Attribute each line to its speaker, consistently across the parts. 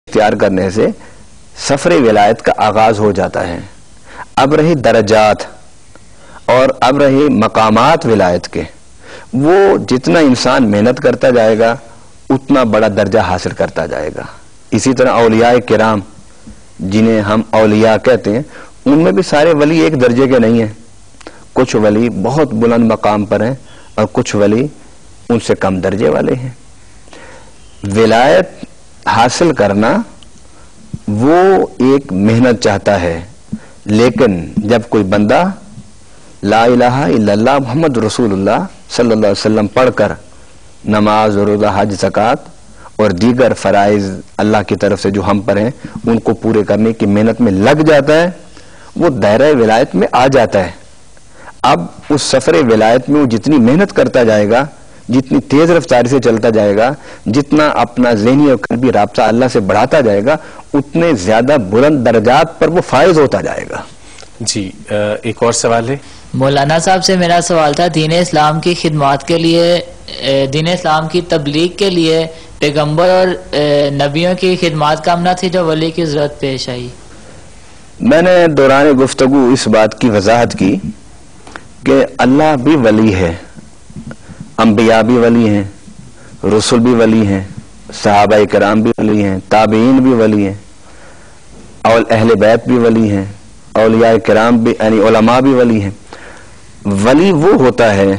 Speaker 1: اختیار کرنے سے سفر ولایت کا آغاز ہو جاتا ہے. اب رہی درجات اور اب رہی مقامات ولایت کے، وہ جتنا انسان محنت کرتا جائے گا اتنا بڑا درجہ حاصل کرتا جائے گا. اسی طرح اولیاء کرام جنہیں ہم اولیاء کہتے ہیں، ان میں بھی سارے ولی ایک درجے کے نہیں ہیں. کچھ ولی بہت بلند مقام پر ہیں اور کچھ ولی ان سے کم درجے والے ہیں. ولایت حاصل کرنا وہ ایک محنت چاہتا ہے، لیکن جب کوئی بندہ لا الہ الا اللہ محمد رسول اللہ صلی اللہ علیہ وسلم پڑھ کر نماز، روزہ، حج، زکوٰۃ اور دیگر فرائض اللہ کی طرف سے جو ہم پر ہیں ان کو پورے کرنے کی محنت میں لگ جاتا ہے، وہ دائرہ ولایت میں آ جاتا ہے. اب اس سفر ولایت میں وہ جتنی محنت کرتا جائے گا، جتنی تیز رفتاری سے چلتا جائے گا، جتنا اپنا ذہنی اور قلبی رابطہ اللہ سے بڑھاتا جائے گا، اتنے زیادہ بلند درجات پر وہ فائز ہوتا جائے گا. جی
Speaker 2: ایک اور سوال ہے
Speaker 3: مولانا صاحب سے. میرا سوال تھا دین اسلام کی خدمات کے لیے، دین اسلام کی تبلیغ کے لیے پیغمبر اور نبیوں کی خدمات کم نہ تھی جو ولی کی ضرورت پیش آئی.
Speaker 1: میں نے دوران گفتگو اس بات کی وضاحت کی کہ اللہ بھی ولی ہے، انبیاء بھی ولی ہیں، رسول بھی ولی ہیں، صحابہ کرام بھی ولی ہیں، تابعین بھی ولی ہیں، اور اہل بیت بھی ولی ہیں، اولیاء کرام بھی یعنی علماء بھی ولی ہیں. ولی وہ ہوتا ہے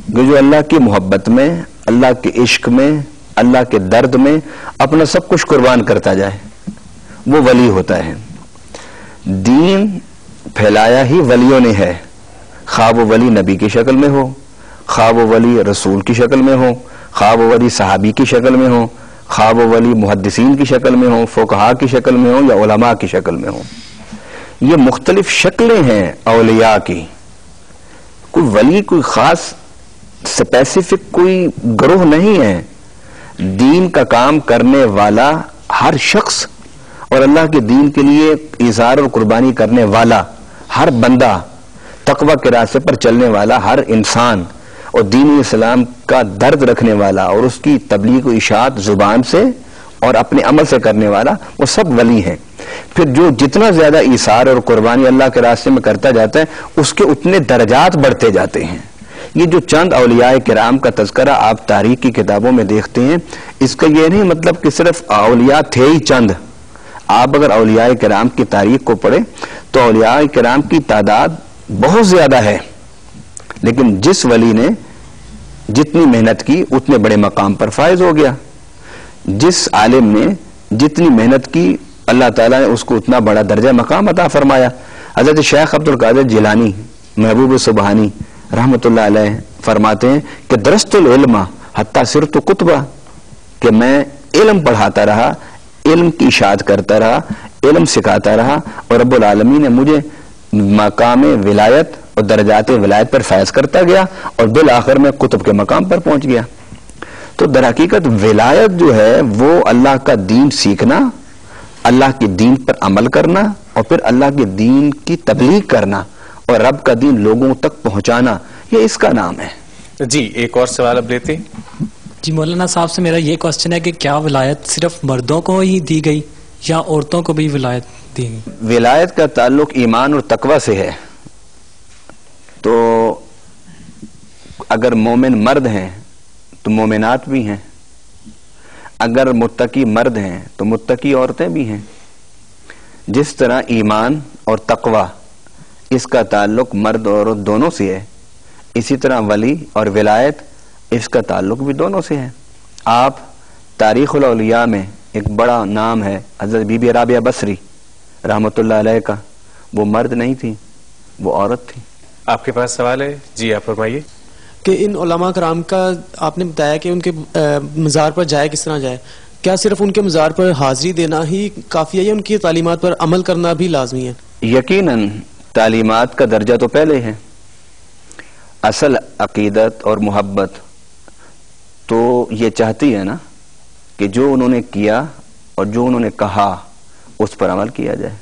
Speaker 1: جو اللہ کی محبت میں، اللہ کے عشق میں، اللہ کے درد میں اپنا سب کچھ قربان کرتا جائے، وہ ولی ہوتا ہے. دین پھیلایا ہی ولیوں نے ہے، خواہ وہ ولی نبی کی شکل میں ہو، خواہ وہ ولی رسول کی شکل میں ہو، خواہ وہ ولی صحابی کی شکل میں ہو، خواہ وہ ولی محدثین کی شکل میں ہو، فقہاء کی شکل میں ہو، یا علماء کی شکل میں ہو. یہ مختلف شکلیں ہیں اولیاء کی. کوئی ولی کوئی خاص اسپیسیفک کوئی گروہ نہیں ہے. دین کا کام کرنے والا ہر شخص اور اللہ کے دین کے لیے اظہار اور قربانی کرنے والا ہر بندہ، تقوی کے راستے پر چلنے والا ہر انسان، اور دین اسلام کا درد رکھنے والا اور اس کی تبلیغ و اشاعت زبان سے اور اپنے عمل سے کرنے والا، وہ سب ولی ہیں. پھر جو جتنا زیادہ ایثار اور قربانی اللہ کے راستے میں کرتا جاتا ہے اس کے اتنے درجات بڑھتے جاتے ہیں. یہ جو چند اولیاء کرام کا تذکرہ آپ تاریخ کی کتابوں میں دیکھتے ہیں، اس کا یہ نہیں مطلب کہ صرف اولیاء تھے ہی چند. آپ اگر اولیاء کرام کی تاریخ کو پڑھیں تو اولیاء کرام کی تعداد بہت زیادہ ہے، لیکن جس ولی نے جتنی محنت کی اتنے بڑے مقام پر فائز ہو گیا. جس عالم نے جتنی محنت کی اللہ تعالیٰ نے اس کو اتنا بڑا درجہ مقام عطا فرمایا. حضرت شیخ عبد القادر جیلانی محبوب سبحانی رحمۃ اللہ علیہ فرماتے ہیں کہ درست العلم حتی صرت کتبہ، کہ میں علم پڑھاتا رہا، علم کی اشاعت کرتا رہا، علم سکھاتا رہا، اور رب العالمین نے مجھے مقام ولایت اور درجات ولایت پر فائز کرتا گیا اور بالآخر میں کتب کے مقام پر پہنچ گیا. تو در حقیقت ولایت جو ہے وہ اللہ کا دین سیکھنا، اللہ کے دین پر عمل کرنا، اور پھر اللہ کے دین کی تبلیغ کرنا اور رب کا دین لوگوں تک پہنچانا، یہ اس کا نام ہے.
Speaker 2: جی ایک اور سوال اب لیتے.
Speaker 4: جی مولانا صاحب سے میرا یہ کوشچن ہے کہ کیا ولایت صرف مردوں کو ہی دی گئی یا عورتوں کو بھی ولایت دی گئی؟
Speaker 1: ولایت کا تعلق ایمان اور تقوی سے ہے. تو اگر مومن مرد ہیں تو مومنات بھی ہیں، اگر متقی مرد ہیں تو متقی عورتیں بھی ہیں. جس طرح ایمان اور تقوی اس کا تعلق مرد اور عورت دونوں سے ہے، اسی طرح ولی اور ولایت اس کا تعلق بھی دونوں سے ہے. آپ تاریخ الاولیاء میں ایک بڑا نام ہے حضرت بی بی رابعہ بصری رحمۃ اللہ علیہ کا، وہ مرد نہیں تھی، وہ عورت تھی.
Speaker 2: آپ کے پاس سوال ہے؟ جی آپ فرمائیے.
Speaker 5: کہ ان علماء کرام کا آپ نے بتایا کہ ان کے مزار پر جائے کس طرح جائے، کیا صرف ان کے مزار پر حاضری دینا ہی کافی ہے یا ان کی تعلیمات پر عمل کرنا بھی لازمی ہے؟
Speaker 1: یقیناً تعلیمات کا درجہ تو پہلے ہے. اصل عقیدت اور محبت تو یہ چاہتی ہے نا کہ جو انہوں نے کیا اور جو انہوں نے کہا اس پر عمل کیا جائے،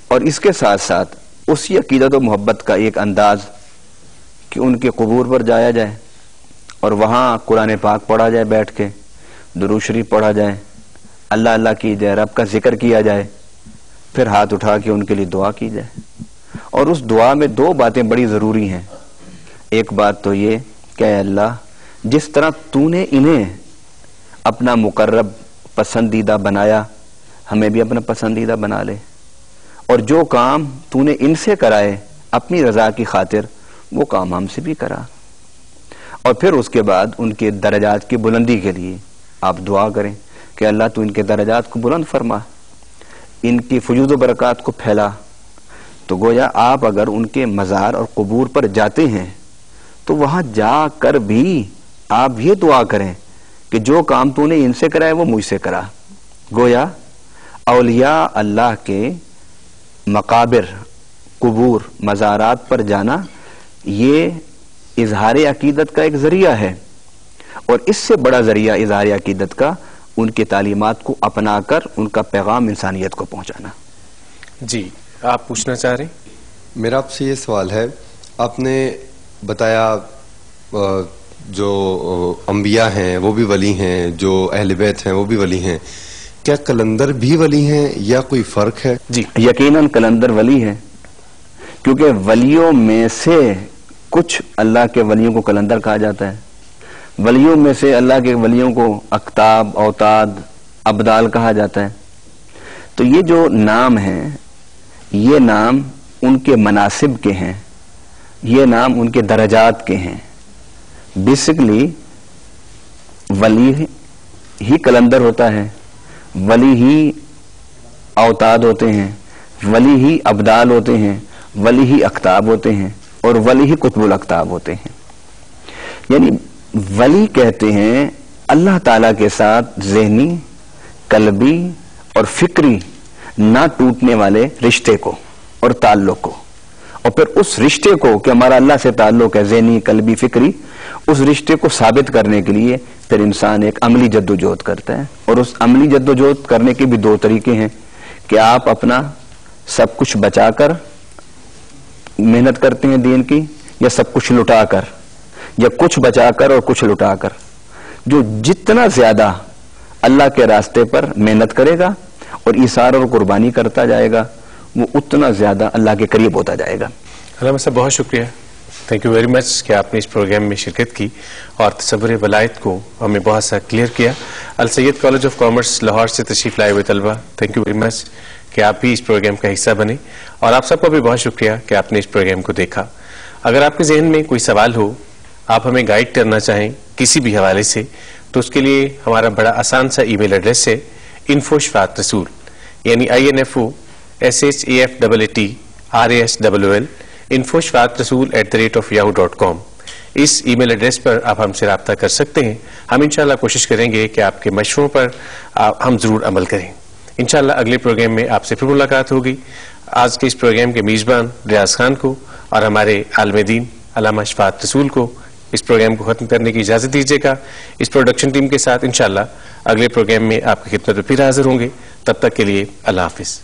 Speaker 1: اور اس کے ساتھ ساتھ اسی عقیدت و محبت کا ایک انداز کہ ان کے قبور پر جایا جائے اور وہاں قرآن پاک پڑھا جائے، بیٹھ کے درود شریف پڑھا جائے، اللہ اللہ کی جائے, رب کا ذکر کیا جائے, پھر ہاتھ اٹھا کے ان کے لیے دعا کی جائے. اور اس دعا میں دو باتیں بڑی ضروری ہیں. ایک بات تو یہ کہ اے اللہ, جس طرح تو نے انہیں اپنا مقرب پسندیدہ بنایا, ہمیں بھی اپنا پسندیدہ بنا لے, اور جو کام تو نے ان سے کرائے اپنی رضا کی خاطر وہ کام ہم سے بھی کرا. اور پھر اس کے بعد ان کے درجات کی بلندی کے لیے آپ دعا کریں کہ اللہ تو ان کے درجات کو بلند فرما, ان کی فیوض و برکات کو پھیلا. تو گویا آپ اگر ان کے مزار اور قبور پر جاتے ہیں تو وہاں جا کر بھی آپ یہ دعا کریں کہ جو کام تو نے ان سے کرا ہے وہ مجھ سے کرا. گویا اولیاء اللہ کے مقابر, قبور, مزارات پر جانا یہ اظہار عقیدت کا ایک ذریعہ ہے, اور اس سے بڑا ذریعہ اظہار عقیدت کا ان کی تعلیمات کو اپنا کر ان کا پیغام انسانیت کو پہنچانا.
Speaker 2: جی آپ پوچھنا چاہ رہے ہیں؟
Speaker 6: میرا آپ سے یہ سوال ہے, آپ نے بتایا جو انبیاء ہیں وہ بھی ولی ہیں, جو اہل بیت ہیں وہ بھی ولی ہیں, کیا قلندر بھی ولی ہیں یا کوئی فرق ہے؟
Speaker 1: جی یقیناً قلندر ولی ہے, کیونکہ ولیوں میں سے کچھ اللہ کے ولیوں کو قلندر کہا جاتا ہے, ولیوں میں سے اللہ کے ولیوں کو اقطاب, اوتاد, ابدال کہا جاتا ہے. تو یہ جو نام ہیں یہ نام ان کے مناسب کے ہیں, یہ نام ان کے درجات کے ہیں. بیسکلی ولی ہی قلندر ہوتا ہے, ولی ہی اوتاد ہوتے ہیں, ولی ہی ابدال ہوتے ہیں, ولی ہی اقطاب ہوتے ہیں, اور ولی ہی قطب الاقطاب ہوتے ہیں. یعنی ولی کہتے ہیں اللہ تعالیٰ کے ساتھ ذہنی, قلبی اور فکری نہ ٹوٹنے والے رشتے کو اور تعلق کو, اور پھر اس رشتے کو کہ ہمارا اللہ سے تعلق ہے ذہنی, قلبی, فکری, اس رشتے کو ثابت کرنے کے لیے پھر انسان ایک عملی جدوجہد کرتا ہے. اور اس عملی جدوجہد کرنے کے بھی دو طریقے ہیں کہ آپ اپنا سب کچھ بچا کر محنت کرتے ہیں دین کی, یا سب کچھ لٹا کر, یا کچھ بچا کر اور کچھ لٹا کر. جو جتنا زیادہ اللہ کے راستے پر محنت کرے گا اور ایثار اور قربانی کرتا جائے گا وہ اتنا زیادہ اللہ کے قریب ہوتا جائے گا.
Speaker 2: علامہ صاحب بہت شکریہ, تھینک یو ویری مچ کہ آپ نے اس پروگرام میں شرکت کی اور تصور ولایت کو ہمیں بہت سا کلیئر کیا. السید کالج آف کامرس لاہور سے تشریف لائے ہوئے طلبہ, تھینک یو ویری مچ کہ آپ بھی اس پروگرام کا حصہ بنے, اور آپ سب کو بھی بہت شکریہ کہ آپ نے اس پروگرام کو دیکھا. اگر آپ کے ذہن میں کوئی سوال ہو, آپ ہمیں گائیڈ کرنا چاہیں کسی بھی حوالے سے, تو اس کے لیے ہمارا بڑا آسان سا ای میل ایڈریس ہے info@rasool, یعنی INFO@SHAFAATRASOOL info@rasool@yahoo.com. اس ای میل ایڈریس پر آپ ہم سے رابطہ کر سکتے ہیں. ہم انشاءاللہ کوشش کریں گے کہ آپ کے مشوروں پر ہم ضرور عمل کریں. انشاءاللہ اگلے پروگرام میں آپ سے پھر ملاقات ہوگی. آج کے اس پروگرام کے میزبان ریاض خان کو اور ہمارے عالم دین علامہ شفاعت رسول کو اس پروگرام کو ختم کرنے کی اجازت دیجیے گا. اس پروڈکشن ٹیم کے ساتھ انشاءاللہ اگلے پروگرام میں آپ کی خدمت میں پھر حاضر ہوں گے. تب تک کے لیے اللہ حافظ.